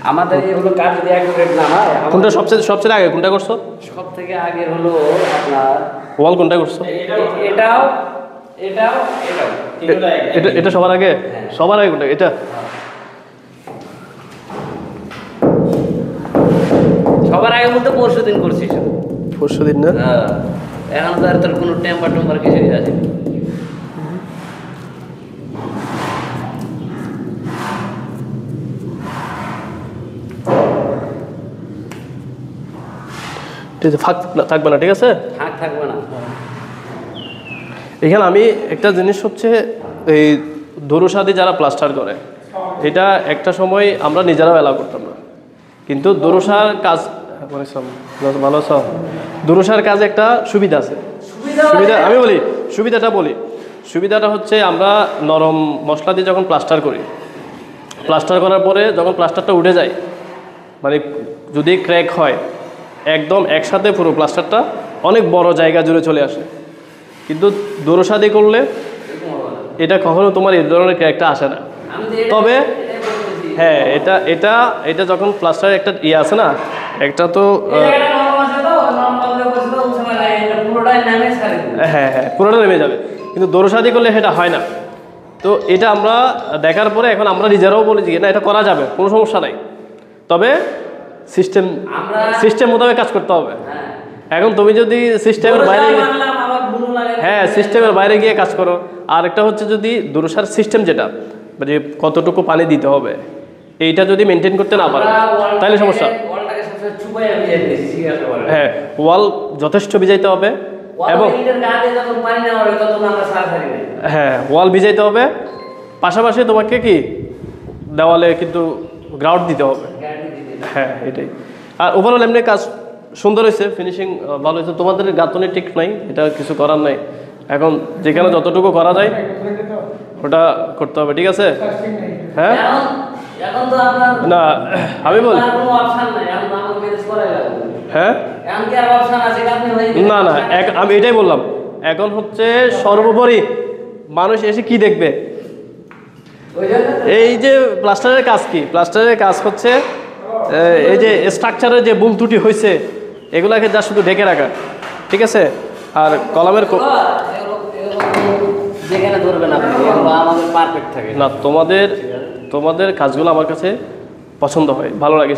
আমাদের এগুলো কাজ যদি অ্যাকুরেট না হয়, কোনটা সবচেয়ে আগে কোনটা করছো? সব থেকে আগে হলো আপনার ওয়াল কোনটা করছো? এটাও এটা সবার আগে? সবার আগে কোনটা? এটা সবার আগে বলতে পরশুদিন করছি। পরশুদিন না? হ্যাঁ, এখন তো আর তোর কোনো টেম্পার কিছুই আছে। ফাঁক থাকবে না, ঠিক আছে? ফাঁক থাকবে না। এখানে আমি একটা জিনিস হচ্ছে, এই দরুসাদি যারা প্লাস্টার করে, এটা একটা সময় আমরা নিজেরাও এলাও করতাম না, কিন্তু দরুসার কাজ ভালো আছো? দরুসার কাজে একটা সুবিধা আছে। আমি বলি সুবিধাটা হচ্ছে, আমরা নরম মশলা দিয়ে যখন প্লাস্টার করি, প্লাস্টার করার পরে যখন প্লাস্টারটা উঠে যায়, মানে যদি ক্র্যাক হয়, একদম একসাথে পুরো প্লাস্টারটা অনেক বড় জায়গা জুড়ে চলে আসে। কিন্তু দরুসাদি করলে এটা কখনো তোমার এই ধরনের ক্র্যাকটা আসে না। তবে হ্যাঁ, এটা যখন প্লাস্টারের একটা আছে না, একটা তো হ্যাঁ পুরোটা নেমে যাবে, কিন্তু দরুসাদি করলে সেটা হয় না। তো এটা আমরা দেখার পরে এখন আমরা নিজেরাও বলি যে না, এটা করা যাবে, কোনো সমস্যা নাই, তবে সিস্টেম মোতাবেক কাজ করতে হবে। এখন তুমি যদি সিস্টেমের বাইরে গিয়ে কাজ করো, আর একটা হচ্ছে যদি দরুসার সিস্টেম যেটা, যে কতটুকু পানি দিতে হবে, এইটা যদি মেনটেন করতে না পারো তাহলে সমস্যা। হ্যাঁ, ওয়াল যথেষ্ট ভিজাইতে হবে, এবং হ্যাঁ ওয়াল ভিজাইতে হবে, পাশাপাশি তোমাকে কি দেওয়ালে কিন্তু গ্রাউট দিতে হবে। হ্যাঁ এটাই। আর ওভারঅল এমনি কাজ সুন্দর হয়েছে, ফিনিশিং ভালো হয়েছে। তোমাদের গাঁথনি ঠিক নাই, এটা কিছু করার নাই। এখন যেখানে যতটুকু করা যায় ওটা করতে হবে, ঠিক আছে? হ্যাঁ না আমি বলি হ্যাঁ না আমি এটাই বললাম। এখন হচ্ছে সর্বোপরি মানুষ এসে কি দেখবে? এই যে প্লাস্টারের কাজ কি, প্লাস্টারের কাজ হচ্ছে এই যে স্ট্রাকচারের যে ভুল ত্রুটি হয়েছে এগুলাকে যা শুধু ঢেকে রাখা, ঠিক আছে? আর কলামের যেখানে ধরবেন আপনি আমাদের পারফেক্ট থাকে না। তোমাদের কাজগুলো আমার কাছে পছন্দ হয়, ভালো লাগে।